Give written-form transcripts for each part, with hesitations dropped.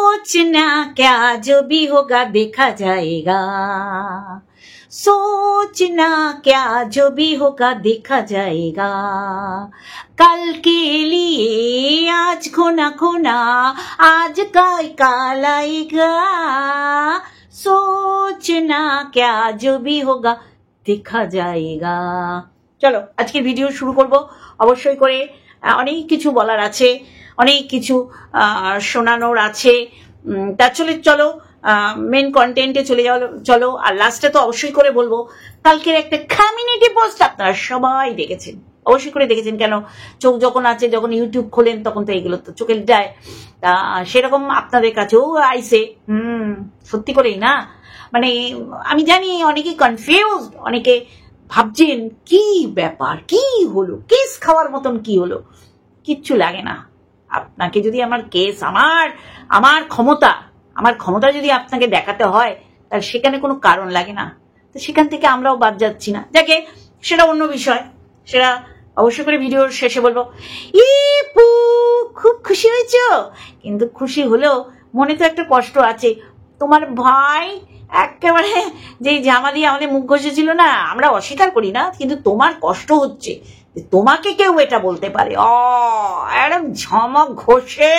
सोचना क्या जो भी होगा देखा जाएगा, सोचना क्या जो भी होगा देखा जाएगा, कल के लिए आज खोना खोना आज का काल आएगा, सोचना क्या जो भी होगा দেখা যায়গা। চলো আজকে ভিডিও শুরু করব। অবশ্যই করে অনেক কিছু বলার আছে, অনেক কিছু শোনানোর আছে। তা চলো মেন কন্টেন্টে চলে যাও। চলো আর লাস্টে তো অবশ্যই করে বলবো কালকের একটা কমিউনিটি পোস্ট আপনারা সবাই দেখেছেন, অবশ্যই করে দেখেছেন। কেন চোখ যখন আছে, যখন ইউটিউব খোলেন তখন তো এইগুলো তো চোখে যায়। তা সেরকম আপনাদের কাছেও আইসে। সত্যি করেই না, মানে আমি জানি অনেকে কনফিউজ, অনেকে ভাবছেন কি ব্যাপার, কি হলো, কেস খাওয়ার মতন কি হলো। কিচ্ছু লাগে না। আপনাকে যদি আমার কেস, আমার ক্ষমতা যদি আপনাকে দেখাতে হয় তাহলে সেখানে কোনো কারণ লাগে না। তো সেখান থেকে আমরাও বাদ যাচ্ছি না। যাকে সেটা অন্য বিষয়, সেটা অবশ্যই করে ভিডিওর শেষে বলবো। ইপু খুব খুশি হয়েছো, কিন্তু খুশি হলেও মনে তো একটা কষ্ট আছে। তোমার ভাই একেবারে যে জামা দিয়ে আমাদের মুখ ঘষেছিল না, আমরা অস্বীকার করি না, কিন্তু তোমার কষ্ট হচ্ছে তোমাকে কেউ এটা বলতে পারে। একদম ঝমক ঘষে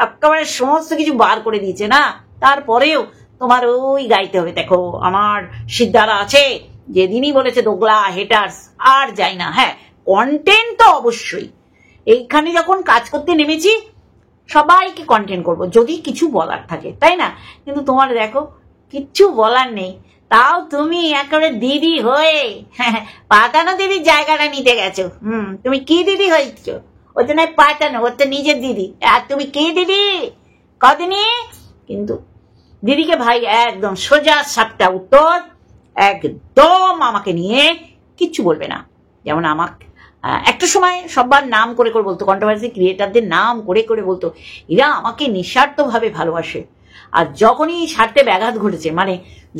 একেবারে সমস্ত কিছু বার করে দিয়েছে না, তারপরেও তোমার ওই গাইতে হবে। দেখো আমার সিদ্ধারা আছে, যেদিনই বলেছে দোগলা হেটার্স আর যাই না। হ্যাঁ, কন্টেন্ট তো অবশ্যই, এইখানে যখন কাজ করতে নেমেছি সবাইকে কন্টেন্ট করব যদি কিছু বলার থাকে, তাই না? কিন্তু তোমার দেখো কিচ্ছু বলার নেই, তাও তুমি একেবারে দিদি হয়ে পাতানো দিদির জায়গাটা নিতে গেছো। তুমি কি দিদি হয়েছ? ও তো নয় পাতানো, ওর তো নিজের দিদি। আর তুমি কি দিদি কদিনই, কিন্তু দিদিকে ভাই একদম সোজা সাপটা উত্তর, একদম আমাকে নিয়ে কিচ্ছু বলবে না। যেমন আমাকে একটা সময় সবার নাম করে করে বলতো, কন্ট্রোভার্সি ক্রিয়েটারদের নাম করে করে বলতো এরা আমাকে নিঃস্বার্থভাবে ভালোবাসে। আর যখনই স্বার্থে ব্যাঘাত ঘটেছে, মানে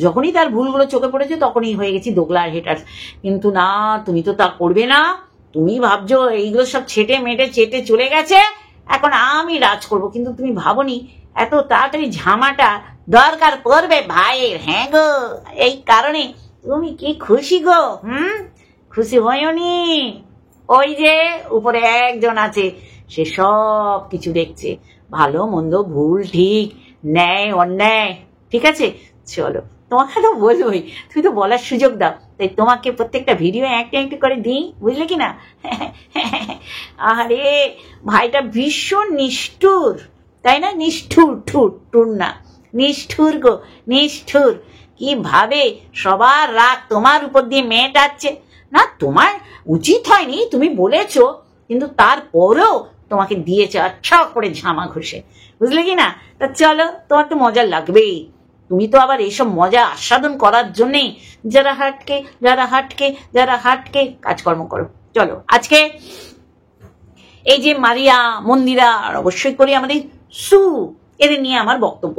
যখনই তার ভুলগুলো চোখে পড়েছে, তখনই হয়ে গেছি দোগলা আর হেটার্স। কিন্তু না, তুমি তো তা করবে না। তুমি ভাবছো এইগুলো সব ছেটে মেটে চেটে চলে গেছে, এখন আমি রাজ করব। কিন্তু তুমি ভাবনি এত তাড়াতাড়ি ঝামাটা দরকার পড়বে ভাইয়ের। হ্যাঁ গো, এই কারণে তুমি কি খুশি গো? খুশি হয়নি? ওই যে উপরে একজন আছে, সে সব কিছু দেখছে, ভালো মন্দ, ভুল ঠিক, ন্যায় অন্যায়, ঠিক আছে? চলো তোমাকে তো বলবোই, তুমি তো বলার সুযোগ দাও, তাই তোমাকে প্রত্যেকটা ভিডিও একটা একটা করে দিই, বুঝলে কি না? আরে ভাইটা ভীষণ নিষ্ঠুর, তাই না? নিষ্ঠুর, টুর না, নিষ্ঠুর গো, নিষ্ঠুর। কিভাবে সবার রাগ তোমার উপর দিয়ে মেটাচ্ছে না, তোমার উচিত হয়নি, তুমি বলেছো, কিন্তু তারপরেও তোমাকে দিয়েছে আচ্ছা করে ঝামা ঘষে, বুঝলে কি না? তা চলো, তোমার তো মজা লাগবেই। তুমি তো আবার এইসব মজা আস্বাদন করার জন্যেই যারা হাটকে কাজকর্ম করো। চলো আজকে এই যে মারিয়া, মন্দিরা, আর অবশ্যই করি আমাদের সু, এদের নিয়ে আমার বক্তব্য।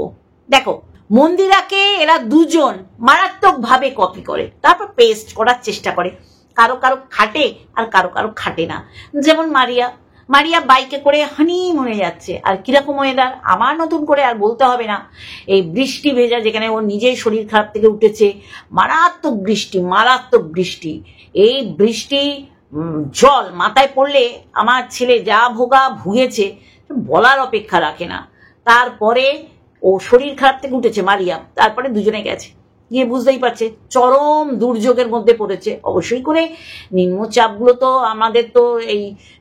দেখো, মন্দিরাকে এরা দুজন মারাত্মক ভাবে কপি করে, তারপর পেস্ট করার চেষ্টা করে। কারো কারো খাটে আর কারো কারো খাটে না। যেমন মারিয়া বাইকে করে হানিমুনে যাচ্ছে, আর কিরকম ওয়েদার আমার নতুন করে আর বলতে হবে না। এই বৃষ্টি ভেজা, যেখানে ওর নিজের শরীর খারাপ থেকে উঠেছে, মারাত্মক বৃষ্টি। এই বৃষ্টি জল মাথায় পড়লে আমার ছেলে যা ভুগেছে বলার অপেক্ষা রাখে না। তারপরে ও শরীর খারাপ থেকে উঠেছে মারিয়া, তারপরে দুজনে গেছে, গিয়ে বুঝতেই পারছে চরম দুর্যোগের মধ্যে পড়েছে। অবশ্যই করে নিম্নচাপগুলো তো আমাদের তো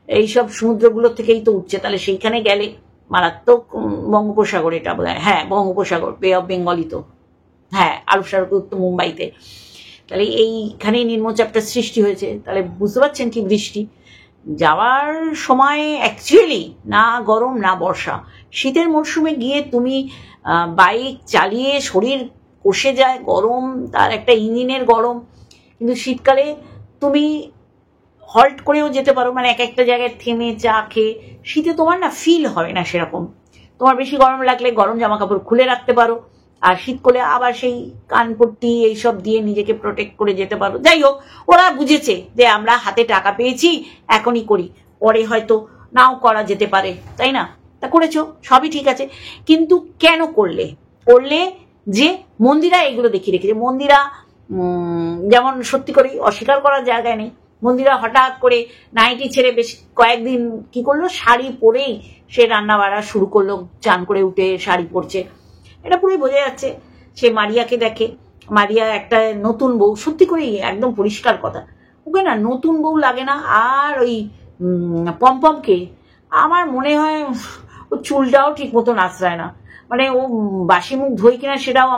এইসব সমুদ্রগুলো থেকেই তো উঠছে, তাহলে সেইখানে গেলে মারাত্মক বঙ্গোপসাগর, এটা বোধ হয়, হ্যাঁ বঙ্গোপসাগর, বে অফ বেঙ্গলই তো, হ্যাঁ আরব সাগর তো মুম্বাইতে, তাহলে এইখানেই নিম্নচাপটা সৃষ্টি হয়েছে। তাহলে বুঝতে পারছেন কি বৃষ্টি যাওয়ার সময় অ্যাকচুয়ালি না গরম না বর্ষা। শীতের মরশুমে গিয়ে তুমি বাইক চালিয়ে শরীর কষে যায়, গরম, তার একটা ইঞ্জিনের গরম। কিন্তু শীতকালে তুমি হল্ট করেও যেতে পারো, মানে এক একটা জায়গায় থেমে চা খেয়ে। শীতে তোমার না ফিল হয় না সেরকম। তোমার বেশি গরম লাগলে গরম জামা কাপড় খুলে রাখতে পারো, আর শীত করলে আবার সেই কানপট্টি এইসব দিয়ে নিজেকে প্রোটেক্ট করে যেতে পারো। যাই হোক, ওরা বুঝেছে যে আমরা হাতে টাকা পেয়েছি, এখনই করি, পরে হয়তো নাও করা যেতে পারে, তাই না? তা করেছো, সবই ঠিক আছে, কিন্তু কেন করলে যে মন্দিরা এগুলো দেখিয়ে রেখেছে। মন্দিরা যেমন সত্যি করেই অস্বীকার করার জায়গায় নেই, মন্দিরা হঠাৎ করে নাইটি ছেড়ে বেশ কয়েকদিন কি করলো, শাড়ি পরেই সে রান্না বাড়া শুরু করলো, চান করে উঠে শাড়ি পরছে। এটা পুরোই বোঝা যাচ্ছে সে মারিয়াকে দেখে। মারিয়া একটা নতুন বউ, সত্যি করেই একদম পরিষ্কার কথা, ওকে না নতুন বউ লাগে না। আর ওই পমপমকে আমার মনে হয় ও চুলটাও ঠিক মতো আঁচড়ায় না, মানে ও বাসি মুখ ধোয় কিনা সেটাও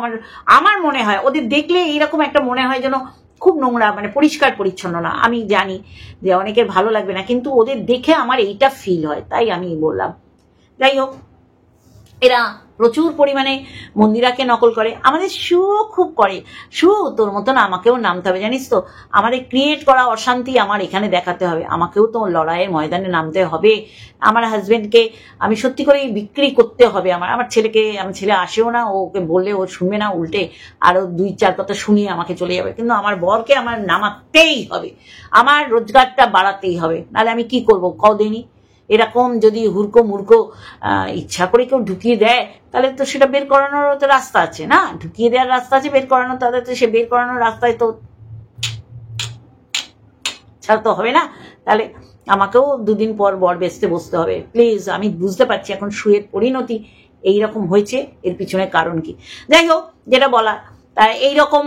আমার মনে হয়, ওদের দেখলে এইরকম একটা মনে হয় যেন খুব নোংরা, মানে পরিষ্কার পরিচ্ছন্ন না। আমি জানি যে অনেকের ভালো লাগবে না, কিন্তু ওদের দেখে আমার এইটা ফিল হয়, তাই আমি বললাম। যাই হোক, এরা প্রচুর পরিমাণে মন্দিরাকে নকল করে, আমাদের শু খুব করে। শু, তোর মতন আমাকেও নামতে হবে, জানিস তো, আমাদের ক্রিয়েট করা অশান্তি আমার এখানে দেখাতে হবে, আমাকেও তো লড়াইয়ের ময়দানে নামতে হবে। আমার হাজবেন্ডকে আমি সত্যি করেই বিক্রি করতে হবে। আমার ছেলেকে, আমার ছেলে আসেও না, ওকে বললে ও শুনবে না, উল্টে আরো 2-4 কথা শুনিয়ে আমাকে চলে যাবে। কিন্তু আমার বরকে আমার নামাতেই হবে, আমার রোজগারটা বাড়াতেই হবে, নাহলে আমি কি করবো কদিনই। এরকম যদি হুড়কো মুড়কো ইচ্ছা করে কেউ ঢুকিয়ে দেয়, তাহলে তো সেটা বের করানোর তো রাস্তা আছে না, ঢুকিয়ে দেওয়ার রাস্তা আছে, বের করানো, তাদের তো সে বের করানোর রাস্তায় তো ছাড়া তো হবে না। তাহলে আমাকেও 2 দিন পর বর বেচতে বসতে হবে। প্লিজ, আমি বুঝতে পারছি এখন শুয়ের পরিণতি এইরকম হয়েছে, এর পিছনে কারণ কি। যাই হোক, যেটা বলা, তাই এইরকম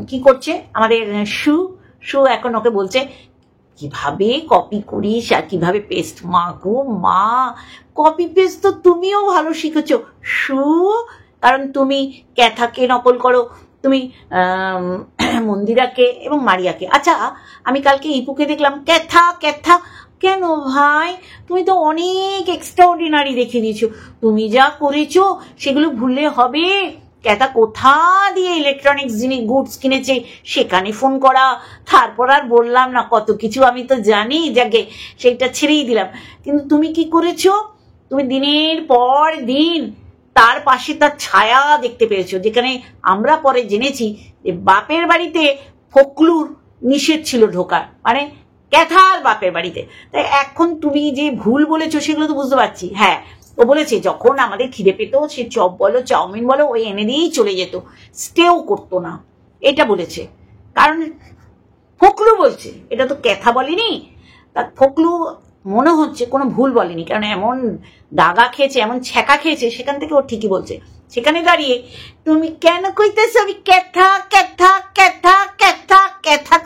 কি করছে আমাদের শু এখন ওকে বলছে কিভাবে কপি করিস আর কিভাবে পেস্ট। মা গো মা, কপি পেস্ট তো তুমিও ভালো শিখেছো শু, কারণ তুমি ক্যাথাকে নকল করো, তুমি মন্দিরাকে এবং মারিয়াকে। আচ্ছা, আমি কালকে ইপুকে দেখলাম ক্যাথা কেন ভাই, তুমি তো অনেক এক্সট্রাঅর্ডিনারি দেখে দিয়েছো, তুমি যা করেছো সেগুলো ভুললে হবে। ক্যাথা কোথা দিয়ে ইলেকট্রনিক্স জিনিস গুডস কিনেছে সেখানে ফোন করা, তারপর আর বললাম না, কত কিছু আমি তো জানি, যাকে সেইটা ছেড়েই দিলাম। কিন্তু তুমি কি করেছো, তুমি দিনের পর দিন তার পাশে তার ছায়া দেখতে পেরেছো, যেখানে আমরা পরে জেনেছি যে বাপের বাড়িতে ফকলুর নিষেধ ছিল ঢোকার, মানে ক্যাথার বাপের বাড়িতে। তাই এখন তুমি যে ভুল বলেছো সেগুলো তো বুঝতে পারছি। হ্যাঁ, ও বলেছে যখন আমাদের খিদে পেত সে চপ বলো চাউমিন বলো ওই এনে দিয়েই চলে যেত, স্টেও করতো না, এটা বলেছে। কারণ ফকলু বলছে, এটা তো ক্যাথা বলেনি। তা ফকলু মনে হচ্ছে কোনো ভুল বলেনি, কারণ এমন দাগা খেয়েছে, এমন ছ্যাঁকা খেয়েছে, সেখান থেকে ও ঠিকই বলছে। সেখানে দাঁড়িয়ে তুমি কেন কইতেছ আমি ক্যাথা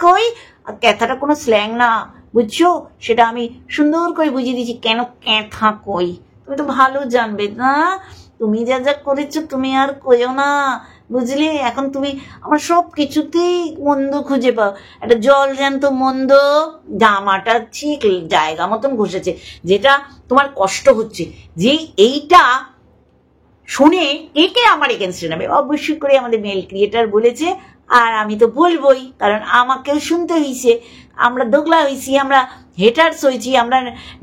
কই, আর ক্যাথাটা কোনো স্ল্যাং না, বুঝছো, সেটা আমি সুন্দর করে বুঝিয়ে দিয়েছি কেন ক্যাথা কই। তুমি তো ভালো জানবে না, তুমি যা যা করেছো তুমি আর কইও না, বুঝলে। এখন তুমি আমার সব কিছুতেই মন্দ খুঁজে পাও, একটা জল জ্যান্ত মন্দ। জামাটা ঠিক জায়গা মতন ঘষেছে, যেটা তোমার কষ্ট হচ্ছে, যে এইটা শুনে কে আমার এগেনস্টে নেবে, অবশ্যই করে আমাদের মেল ক্রিয়েটার বলেছে, আর আমি তো বলবোই, কারণ আমাকেও শুনতে হয়েছে। আমরা দোগলা হয়েছি, আমরা হেটার্স হয়েছি, আমরা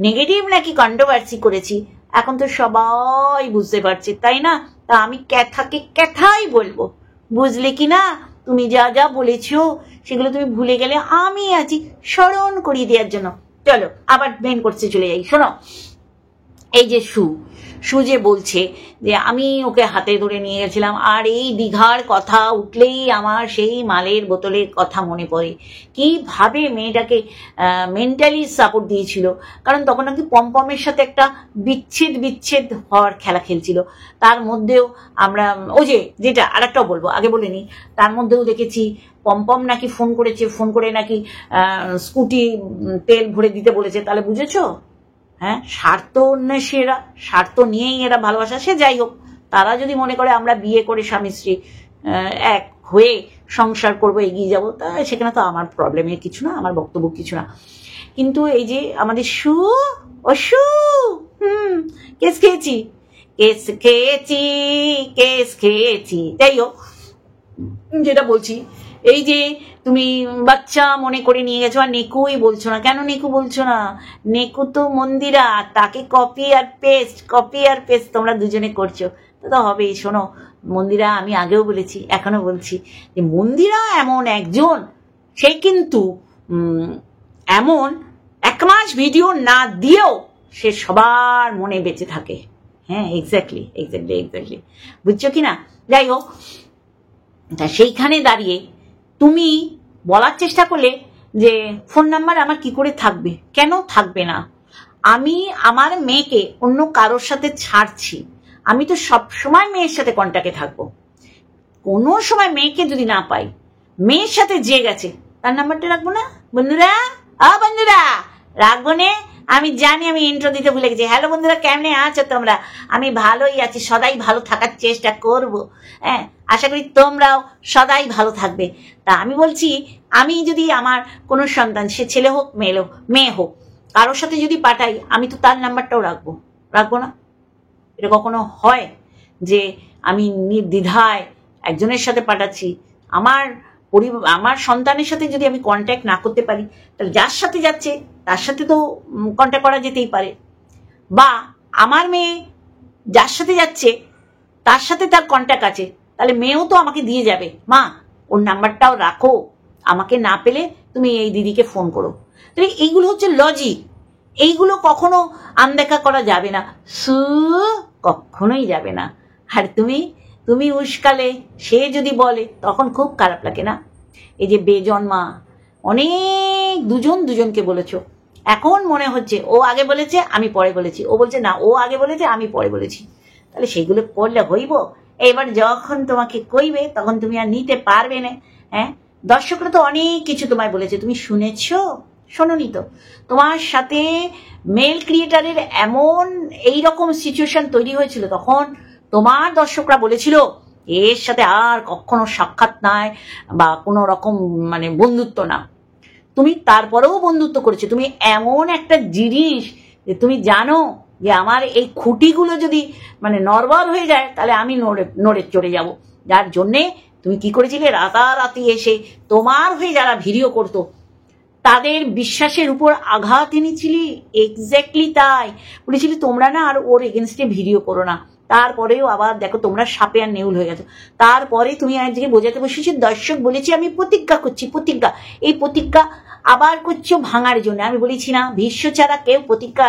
নেগেটিভ নাকি কন্ট্রোভার্সি করেছি, এখন তো সবাই বুঝতে পারছে, তাই না। তা আমি ক্যাথাকে ক্যাথাই বলবো, বুঝলে কি না। তুমি যা যা বলেছো সেগুলো তুমি ভুলে গেলে আমি আছি স্মরণ করিয়ে দেওয়ার জন্য। চলো আবার মেন করতে চলে যাই। শোনো, এই যে শু যে বলছে যে আমি ওকে হাতে ধরে নিয়ে গেছিলাম, আর এই দীঘার কথা উঠলেই আমার সেই মালের বোতলের কথা মনে পড়ে, কিভাবে মেয়েটাকে মেন্টালি সাপোর্ট দিয়েছিল। কারণ তখন নাকি পমপমের সাথে একটা বিচ্ছেদ হওয়ার খেলা খেলছিল, তার মধ্যেও আমরা ওই যেটা আর একটাও বলবো, আগে বলে নি, তার মধ্যেও দেখেছি পমপম নাকি ফোন করেছে, ফোন করে নাকি স্কুটি তেল ভরে দিতে বলেছে। তাহলে বুঝেছো, হ্যাঁ, স্বার্থ অন্বেষীরা, স্বার্থ নিয়েই এরা ভালোবাসা। সে যাই হোক, তারা যদি মনে করে আমরা বিয়ে করে স্বামী স্ত্রী এক হয়ে সংসার করব, এগিয়ে যাবো, তা সেখানে তো আমার প্রবলেমের কিছু না, আমার বক্তব্য কিছু না। কিন্তু এই যে আমাদের শু কেস খেয়েছি। যাই হোক, যেটা বলছি, এই যে তুমি বাচ্চা মনে করে নিয়ে গেছো, আর নেকুই বলছো না কেন? নেকু বলছো না, নেকু তো মন্দিরা, তাকে কপি আর পেস্ট তোমরা দুজনে করছো, তো হবেই। শোনো মন্দিরা, আমি আগেও বলেছি এখনো বলছি যে মন্দিরা এমন একজন, সে কিন্তু এমন 1 মাস ভিডিও না দিয়েও সে সবার মনে বেঁচে থাকে। হ্যাঁ, এক্স্যাক্টলি এক্স্যাক্টলি এক্স্যাক্টলি, বুঝছো কি না? যাই হোক, তা সেইখানে দাঁড়িয়ে তুমি বলার চেষ্টা করলে যে ফোন নাম্বার আমার কি করে থাকবে। কেন থাকবে না? আমি আমার মেয়েকে অন্য কারোর সাথে ছাড়ছি, আমি তো সব সময় মেয়ের সাথে কন্ট্যাক্টে থাকবো। কোনো সময় মেয়েকে যদি না পাই, মেয়ের সাথে যে গেছে তার নাম্বারটা রাখবো না? বন্ধুরা, বন্ধুরা, রাখবো নে? আমি জানি আমি ইন্ট্রো দিতে ভুলে গেছি। হ্যালো বন্ধুরা, কেমনে আছো তোমরা? আমি ভালোই আছি, সদাই ভালো থাকার চেষ্টা করব। হ্যাঁ, আশা করি তোমরাও সদাই ভালো থাকবে। তা আমি বলছি, আমি যদি আমার কোনো সন্তান, সে ছেলে হোক মেয়ে হোক, কারোর সাথে যদি পাঠাই, আমি তো তার নাম্বারটাও রাখবো না? এটা কখনো হয় যে আমি নির্দ্বিধায় একজনের সাথে পাঠাচ্ছি? আমার সন্তানের সাথে যদি আমি কন্ট্যাক্ট না করতে পারি, তাহলে যার সাথে যাচ্ছে তার সাথে তো কন্ট্যাক্ট করা যেতেই পারে। বা আমার মেয়ে যার সাথে যাচ্ছে তার সাথে তার কন্ট্যাক্ট আছে, তাহলে মেয়েও তো আমাকে দিয়ে যাবে, মা ওর নাম্বারটাও রাখো, আমাকে না পেলে তুমি এই দিদিকে ফোন করো। তাহলে এইগুলো হচ্ছে লজিক, এইগুলো কখনো আনদেখা করা যাবে না, কখনোই যাবে না। আর তুমি উস্কালে সে যদি বলে, তখন খুব খারাপ লাগে না? এই যে বেজন্মা অনেক দুজনকে বলেছো, এখন মনে হচ্ছে ও আগে বলেছে আমি পরে বলেছি, ও বলছে না ও আগে বলেছে আমি পরে বলেছি। তাহলে সেইগুলো করলে হইব? এবার যখন তোমাকে কইবে তখন তুমি আর নিতে পারবে না। হ্যাঁ, দর্শকরা তো অনেক কিছু তোমায় বলেছে, তুমি শুনেছো? শোনোনি তো? তোমার সাথে মেল ক্রিয়েটারের এমন এইরকম সিচুয়েশন তৈরি হয়েছিল, তখন তোমার দর্শকরা বলেছিল এর সাথে আর কখনো সাক্ষাৎ নাই বা কোনো রকম মানে বন্ধুত্ব না। তুমি তারপরেও বন্ধুত্ব করেছো। তুমি এমন একটা জিনিস যে তুমি জানো যে আমার এই খুঁটিগুলো যদি মানে নড়বড় হয়ে যায়, তাহলে আমি নড়ে চড়ে যাব। যার জন্যে তুমি কি করেছিলে, রাতারাতি এসে তোমার হয়ে যারা ভিডিও করতো তাদের বিশ্বাসের উপর আঘাত এনেছিলি। এক্স্যাক্টলি তাই বলেছিলি, তোমরা না আর ওর এগেনস্টে ভিডিও করো না। তারপরেও আবার দেখো তোমরা সাপে আর নেউল হয়ে গেছো। তারপরে তুমি আজকে বোঝাতে বসেছি, দর্শক বলেছি আমি প্রতিজ্ঞা করছি, প্রতিজ্ঞা, এই প্রতিজ্ঞা আবার করছো ভাঙার জন্য। আমি বলেছি না ভীষ্ম ছাড়া কেউ প্রতিজ্ঞা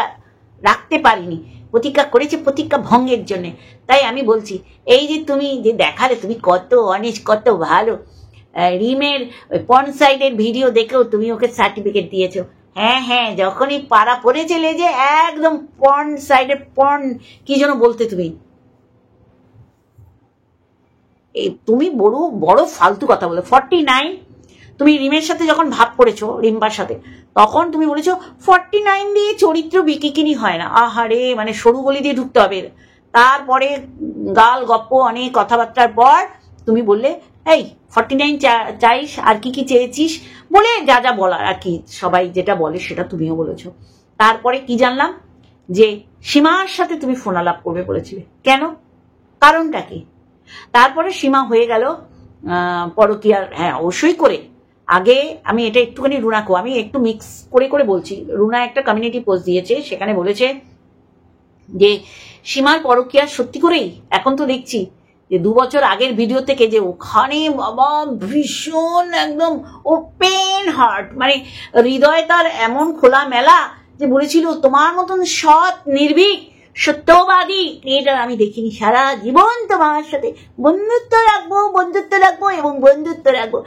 রাখতে পারিনি, প্রতিজ্ঞা করেছে প্রতিজ্ঞা ভঙ্গের জন্য। তাই আমি বলছি, এই যে তুমি যে দেখালে তুমি কত অনেস্ট, কত ভালো, রিমের পর্ন সাইডের ভিডিও দেখেও তুমি ওকে সার্টিফিকেট দিয়েছো। হ্যাঁ, যখনই পাড়া পড়েছিলে যে একদম পর্ন সাইডের পর্ন কি যেন বলতে তুমি বড় ফালতু কথা বলে। 49 তুমি রিমের সাথে যখন ভাব করেছো, রিম্পার সাথে, তখন তুমি বলেছো 49 দিয়ে চরিত্র বিকিকিনি হয় না। আহারে, মানে সরু গলি দিয়ে ঢুকতে হবে। তারপরে গাল গপ্প অনেক কথাবার্তার পর তুমি বললে এই 49 চাইস, আর কি চেয়েছিস বলে যা যা বলার আর কি, সবাই যেটা বলে সেটা তুমিও বলেছো। তারপরে কি জানলাম যে সীমার সাথে তুমি ফোন আলাপ করবে বলেছিলে। কেন? কারণটা কি? তারপরে সীমা হয়ে গেল পরকীয়ার। হ্যাঁ, অবশ্যই করে। আগে আমি এটা একটুখানি রুনাকেও আমি একটু মিক্স করে বলছি। রুনা একটা কমিউনিটি পোস্ট দিয়েছে, সেখানে বলেছে যে সীমার পরকীয়া সত্যি করেই এখন তো দেখছি যে 2 বছর আগের ভিডিও থেকে যে ওখানে বাবা ভীষণ একদম ওপেন হার্ট, মানে হৃদয় তার এমন খোলা মেলা যে বলেছিল তোমার মতন সৎ নির্ভীক সত্যবাদী ক্রিয়েটার আমি দেখিনি। সারা জীবন তোমার সাথে বন্ধুত্ব রাখবো এবং বন্ধুত্ব রাখবো।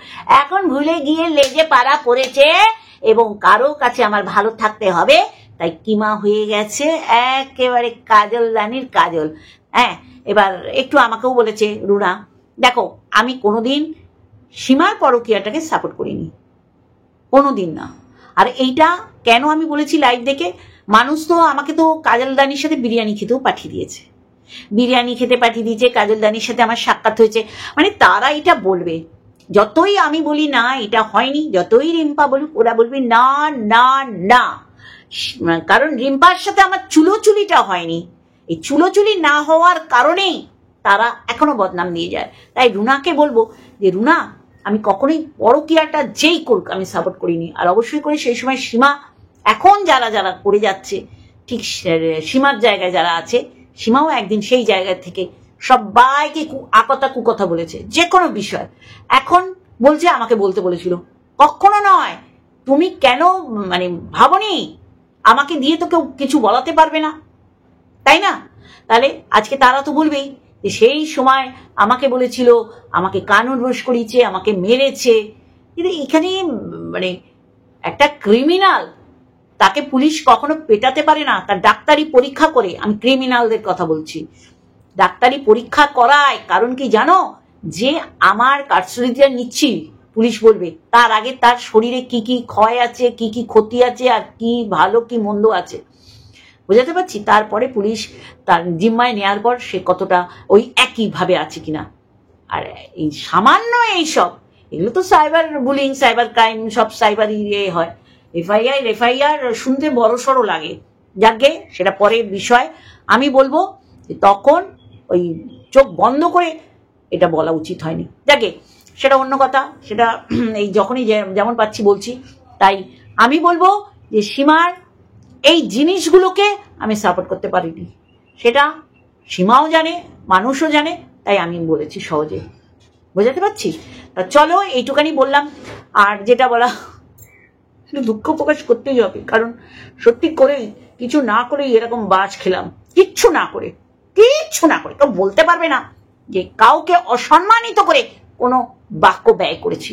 এখন ভুলে গিয়ে লেজে পাড়া পড়েছে এবং কারো কাছে আমার ভালো থাকতে হবে, তাই কিমা হয়ে গেছে একেবারে কাজল রানীর কাজল। হ্যাঁ, এবার একটু আমাকেও বলেছে রুনা, দেখো আমি কোনোদিন সীমার পরকীয়াটাকে সাপোর্ট করিনি, কোনোদিন না। আর এইটা কেন আমি বলেছি লাইভ দেখে, মানুষ তো আমাকে তো কাজল রানীর সাথে বিরিয়ানি খেতেও পাঠিয়ে দিয়েছে, বিরিয়ানি খেতে পাঠিয়ে দিয়েছে, কাজল রানীর সাথে আমার সাক্ষাৎ হয়েছে, মানে তারা এটা বলবে। যতই আমি বলি না এটা হয়নি, যতই রিম্পা বলুক, ওরা বলবে না না না, কারণ রিম্পার সাথে আমার চুলোচুলিটা হয়নি। এই চুলোচুলি না হওয়ার কারণেই তারা এখনো বদনাম দিয়ে যায়। তাই রুনাকে বলবো যে রুনা, আমি কখনোই পরকীয়াটা যেই করুক আমি সাপোর্ট করিনি। আর অবশ্যই করে সেই সময় সীমা, এখন যারা করে যাচ্ছে ঠিক সীমার জায়গায় যারা আছে, সীমাও একদিন সেই জায়গা থেকে সবাইকে আকথা কুকথা বলেছে যে কোনো বিষয়। এখন বলছে আমাকে বলতে বলেছিল, কখনো নয়। তুমি কেন মানে ভাবনি আমাকে দিয়ে তো কেউ কিছু বলাতে পারবে না, তাই না? তাহলে আজকে তারা তো বলবেই যে সেই সময় আমাকে বলেছিল, আমাকে কানুন রোষ করিয়েছে, আমাকে মেরেছে। কিন্তু এখানে মানে একটা ক্রিমিনাল, তাকে পুলিশ কখনো পেটাতে পারে না, তার ডাক্তারি পরীক্ষা করে। আমি ক্রিমিনালদের কথা বলছি, ডাক্তারি পরীক্ষা করায়। কারণ কি জানো, যে আমার কার্সিডিয়া নিচ্ছি, পুলিশ বলবে তার আগে তার শরীরে কি কি ক্ষয় আছে, কি কি ক্ষতি আছে, আর কি ভালো কি মন্দ আছে, বুঝাতে পারছি। তারপরে পুলিশ তার জিম্মায় নেওয়ার পর সে কতটা ওই একই ভাবে আছে কিনা। আর এই সামান্য এইসব, এগুলো তো সাইবার বুলিং, সাইবার ক্রাইম, সব সাইবার ইয়ে হয়। এফআইআর শুনতে বড় সড়ো লাগে, যাকে সেটা পরের বিষয়। আমি বলবো তখন ওই চোখ বন্ধ করে এটা বলা উচিত হয়নি, যাকে সেটা অন্য কথা। সেটা এই যখনই যেমন পাচ্ছি বলছি। তাই আমি বলবো যে সীমার এই জিনিসগুলোকে আমি সাপোর্ট করতে পারিনি, সেটা সীমাও জানে, মানুষও জানে, তাই আমি বলেছি সহজে, বোঝাতে পারছি। তা চলো এইটুকানি বললাম। আর যেটা বলা, দুঃখ প্রকাশ করতেই হবে, কারণ সত্যি করে কিছু না করে এরকম বাজ খেলাম, কিচ্ছু না করে কেউ বলতে পারবে না যে কাউকে অসম্মানিত করে কোনো বাক্য ব্যয় করেছি,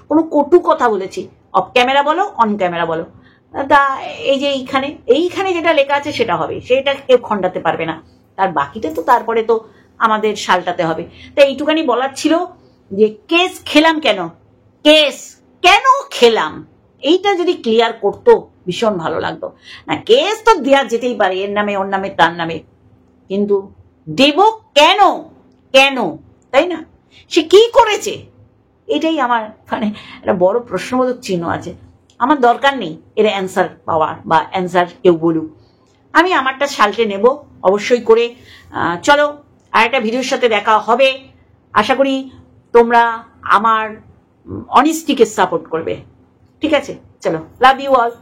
কোনো কটু কথা বলেছি, অফ ক্যামেরা বলো অন ক্যামেরা বলো। তা এই যে এইখানে যেটা লেখা আছে সেটা হবে, সেটা কেউ খণ্ডাতে পারবে না। তার বাকিটা তো তারপরে তো আমাদের সালটাতে হবে। তাই এইটুকানি বলার ছিল যে কেস খেলাম কেন খেলাম, এইটা যদি ক্লিয়ার করতো ভীষণ ভালো লাগতো। না, কেস তো দেওয়া যেতেই পারে, এর নামে ওর নামে তার নামে, কিন্তু দেব কেন, তাই না? সে কি করেছে, এটাই আমার মানে একটা বড় প্রশ্নবোধক চিহ্ন আছে। আমার দরকার নেই এর অ্যান্সার পাওয়ার বা অ্যান্সার কেউ বলুক, আমি আমারটা সালটে নেব অবশ্যই করে। চলো আর একটা ভিডিওর সাথে দেখা হবে। আশা করি তোমরা আমার অনেস্টিকে সাপোর্ট করবে। ঠিক আছে, চলো, লাভ ইউ অল।